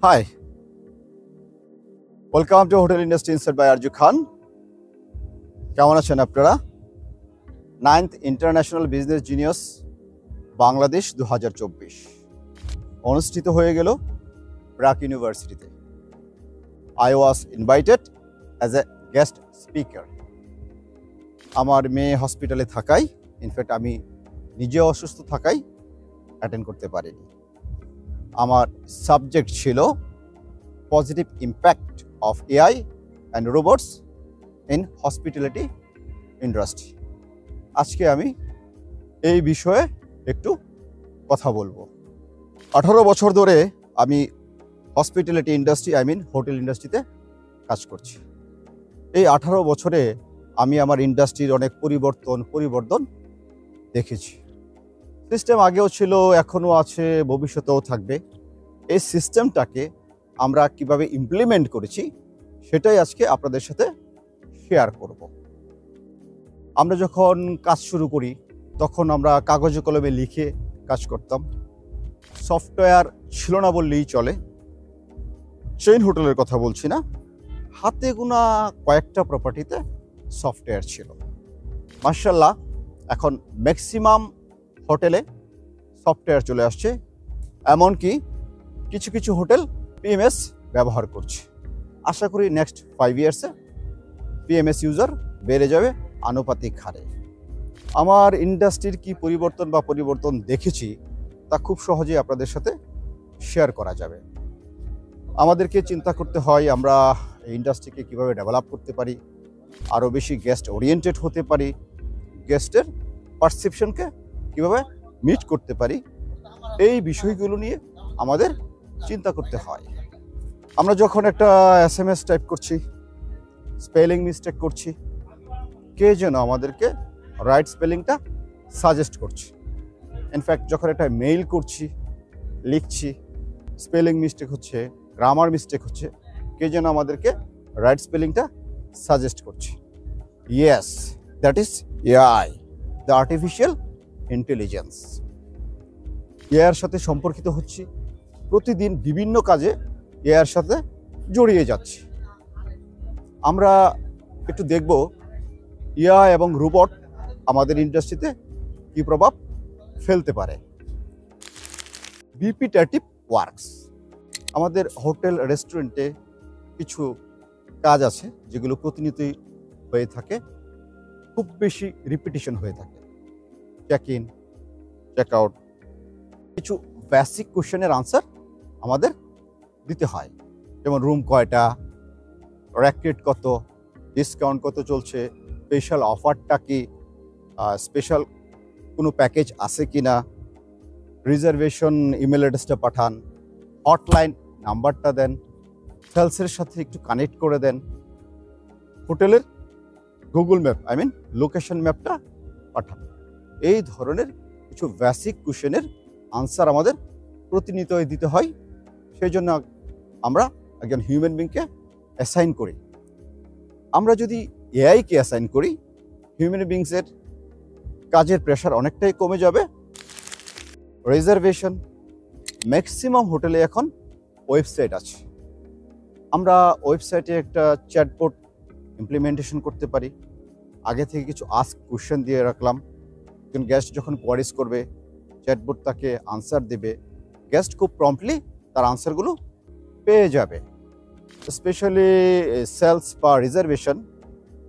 Hi, welcome to Hotel Industry Insight by Arju Khan. কেমন আছেন আপনারা? 9th International Business Genius Bangladesh 2024 অনুষ্ঠিত হয়ে গেল ব্র্যাক ইউনিভার্সিটিতে। I was invited as a guest speaker. আমার মেয়ে হসপিটালে থাকাই, ইনফ্যাক্ট আমি নিজে অসুস্থ থাকাই অ্যাটেন্ড করতে পারিনি। আমার সাবজেক্ট ছিল positive impact of AI and robots in hospitality industry. আজকে আমি এই বিষয়ে একটু কথা বলবো। 18 বছর ধরে আমি হসপিটালিটি ইন্ডাস্ট্রি হোটেল ইন্ডাস্ট্রিতে কাজ করছি। এই 18 বছরে আমি আমার ইন্ডাস্ট্রির অনেক পরিবর্তন দেখেছি। সিস্টেম আগেও ছিল, এখনও আছে, ভবিষ্যতেও থাকবে। এই সিস্টেমটাকে আমরা কিভাবে ইমপ্লিমেন্ট করেছি সেটাই আজকে আপনাদের সাথে শেয়ার করব। আমরা যখন কাজ শুরু করি তখন আমরা কাগজে কলমে লিখে কাজ করতাম। সফটওয়্যার ছিল না বললেই চলে। চেইন হোটেলের কথা বলছি না, হাতে গোনা কয়েকটা প্রপার্টিতে সফটওয়্যার ছিল। মাশাআল্লাহ, এখন ম্যাক্সিমাম হোটেলে সফটওয়্যার চলে আসছে। এমনকি কিছু কিছু হোটেল পিএমএস ব্যবহার করছে। আশা করি নেক্সট 5 ইয়ার্সে পিএমএস ইউজার বেড়ে যাবে আনুপাতিক হারে। আমার ইন্ডাস্ট্রির কি পরিবর্তন দেখেছি তা খুব সহজেই আপনাদের সাথে শেয়ার করা যাবে। আমাদেরকে চিন্তা করতে হয় আমরা এই ইন্ডাস্ট্রিকে কীভাবে ডেভেলপ করতে পারি, আরও বেশি গেস্ট ওরিয়েন্টেড হতে পারি, গেস্টের পারসেপশনকে কীভাবে মিট করতে পারি, এই বিষয়গুলো নিয়ে আমাদের চিন্তা করতে হয়। আমরা যখন একটা SMS টাইপ করছি, স্পেলিং মিস্টেক করছি, কে যেন আমাদেরকে রাইট স্পেলিংটা সাজেস্ট করছে। ইনফ্যাক্ট যখন একটা মেইল করছি, লিখছি, স্পেলিং মিস্টেক হচ্ছে, গ্রামার মিস্টেক হচ্ছে, কে যেন আমাদেরকে রাইট স্পেলিংটা সাজেস্ট করছে। Yes, that is AI, the artificial intelligence. এআইয়ের সাথে সম্পর্কিত হচ্ছি, প্রতিদিন বিভিন্ন কাজে এআইয়ের সাথে জড়িয়ে যাচ্ছি। আমরা একটু দেখব এআই এবং রোবট আমাদের ইন্ডাস্ট্রিতে কী প্রভাব ফেলতে পারে। Repetitive works. আমাদের হোটেল রেস্টুরেন্টে কিছু কাজ আছে যেগুলো প্রতিনিয়তই হয়ে থাকে, খুব বেশি রিপিটিশন হয়ে থাকে। চেক ইন, চেক আউট, কিছু বেসিক কোশ্চেনের আনসার আমাদের দিতে হয়, যেমন রুম কয়টা, র্যাক রেট কত, ডিসকাউন্ট কত চলছে, স্পেশাল অফারটা কি, স্পেশাল কোনো প্যাকেজ আছে কি না, রিজার্ভেশন ইমেল অ্যাড্রেসটা পাঠান, হটলাইন নাম্বারটা দেন, সেলসের সাথে একটু কানেক্ট করে দেন, হোটেলের গুগল ম্যাপ লোকেশন ম্যাপটা পাঠান। এই ধরনের কিছু বেসিক কোশ্চেনের আনসার আমাদের প্রতিনিয়তই দিতে হয়। সেই জন্য আমরা একজন হিউম্যান বিংকে অ্যাসাইন করি। আমরা যদি এআইকে অ্যাসাইন করি, হিউম্যান বিংসের কাজের প্রেশার অনেকটাই কমে যাবে। রিজার্ভেশন, ম্যাক্সিমাম হোটেলে এখন ওয়েবসাইট আছে। আমরা ওয়েবসাইটে একটা চ্যাটবোট ইমপ্লিমেন্টেশন করতে পারি। আগে থেকে কিছু আস্ক কোশ্চেন দিয়ে রাখলাম, একজন গেস্ট যখন কোয়ারিজ করবে চ্যাটবোট তাকে আনসার দেবে, গেস্ট খুব প্রম্পটলি তার আনসারগুলো পেয়ে যাবে। স্পেশালি সেলস বা রিজার্ভেশন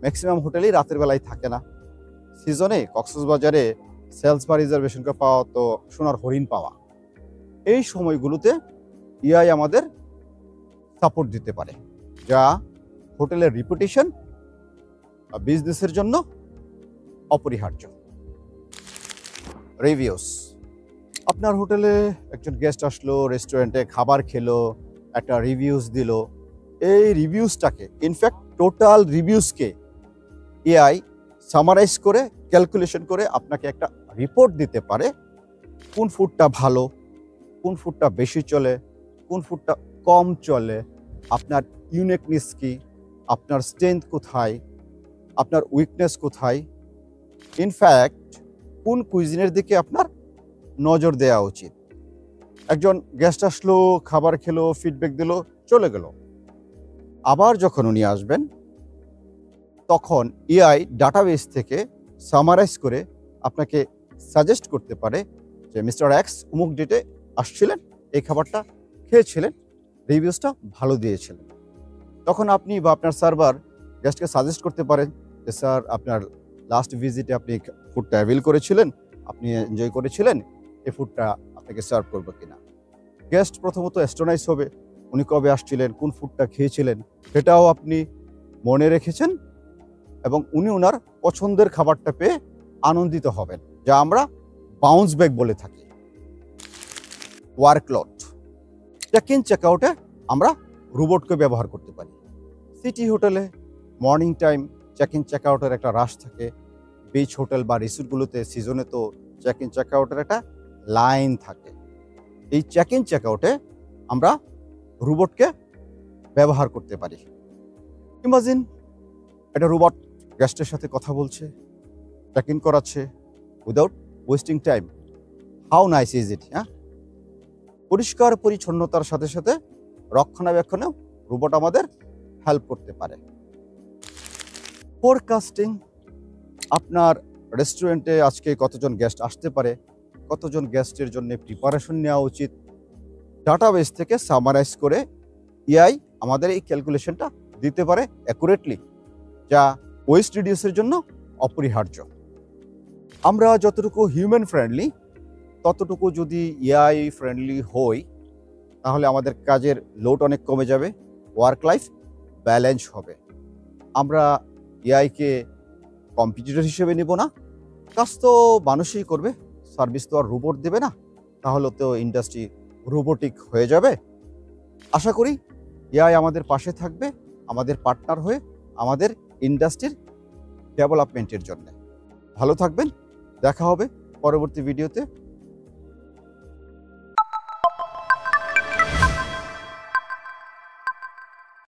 ম্যাক্সিমাম হোটেলেই রাতের বেলায় থাকে না। সিজনে কক্সবাজারে সেলস বা রিজার্ভেশনকে পাওয়া তো সোনার হরিণ পাওয়া। এই সময়গুলোতে এআই আমাদের সাপোর্ট দিতে পারে, যা হোটেলের রিপুটেশন বিজনেসের জন্য অপরিহার্য। রিভিউস। আপনার হোটেলে একজন গেস্ট আসলো, রেস্টুরেন্টে খাবার খেলো, একটা রিভিউস দিল। এই রিভিউসটাকে, ইনফ্যাক্ট টোটাল রিভিউসকে এআই সামারাইজ করে ক্যালকুলেশন করে আপনাকে একটা রিপোর্ট দিতে পারে, কোন ফুডটা ভালো, কোন ফুডটা বেশি চলে, কোন ফুডটা কম চলে, আপনার ইউনিকনেস কি, আপনার স্ট্রেংথ কোথায়, আপনার উইকনেস কোথায়, ইনফ্যাক্ট কোন কুইজিনের দিকে আপনার নজর দেওয়া উচিত। একজন গেস্ট আসলো, খাবার খেলো, ফিডব্যাক দিল, চলে গেল। আবার যখন উনি আসবেন তখন এআই ডাটাবেস থেকে সামারাইজ করে আপনাকে সাজেস্ট করতে পারে যে মিস্টার এক্স অমুক ডেটে আসছিলেন, এই খাবারটা খেয়েছিলেন, রিভিউসটা ভালো দিয়েছিলেন। তখন আপনি বা আপনার সার্ভার গেস্টকে সাজেস্ট করতে পারেন যে স্যার আপনার লাস্ট ভিজিটে আপনি ফুডটা অ্যাভেল করেছিলেন, আপনি এনজয় করেছিলেন, এই ফুডটা আপনাকে সার্ভ করবো কিনা। গেস্ট প্রথমত অ্যাস্ট্রোনাইজ হবে, উনি কবে আসছিলেন, কোন ফুডটা খেয়েছিলেন, সেটাও আপনি মনে রেখেছেন এবং উনি ওনার পছন্দের খাবারটা পেয়ে আনন্দিত হবেন, যা আমরা বাউন্স ব্যাক বলে থাকি। ওয়ার্কলোড, চেক ইন চেক আউটে আমরা রোবটকে ব্যবহার করতে পারি। সিটি হোটেলে morning time check in check আউটের একটা রাশ থাকে, বিচ হোটেল বা রিসোর্টগুলোতে সিজনে তো চেক ইন চেক আউটের একটা লাইন থাকে। এই চেক ইন চেক আউটে আমরা রোবটকে ব্যবহার করতে পারি। ইমাজিন একটা রোবট গেস্টের সাথে কথা বলছে, চেক ইন করাচ্ছে without wasting time. How nice is it? হ্যাঁ, পরিষ্কার পরিচ্ছন্নতার সাথে সাথে রক্ষণাবেক্ষণেও রোবট আমাদের হেল্প করতে পারে। ফোরকাস্টিং, আপনার রেস্টুরেন্টে আজকে কতজন গেস্ট আসতে পারে, কতজন গেস্টের জন্য প্রিপারেশন নেওয়া উচিত, ডাটাবেস থেকে সামারাইজ করে এআই আমাদের এই ক্যালকুলেশনটা দিতে পারে অ্যাকুরেটলি, যা ওয়েস্ট রিডিউসের জন্য অপরিহার্য। আমরা যতটুকু হিউম্যান ফ্রেন্ডলি ততটুকু যদি এআই ফ্রেন্ডলি হই তাহলে আমাদের কাজের লোড অনেক কমে যাবে, ওয়ার্ক লাইফ ব্যালেন্স হবে। আমরা এআইকে কম্পিটিটর হিসেবে নেব না, কাজ তো মানুষই করবে, সার্ভিস তো আর রোবট দেবে না, তাহলে তো ইন্ডাস্ট্রি রোবোটিক হয়ে যাবে। আশা করি এআই আমাদের পাশে থাকবে, আমাদের পার্টনার হয়ে আমাদের ইন্ডাস্ট্রির ডেভেলপমেন্টের জন্য। ভালো থাকবেন, দেখা হবে পরবর্তী ভিডিওতে।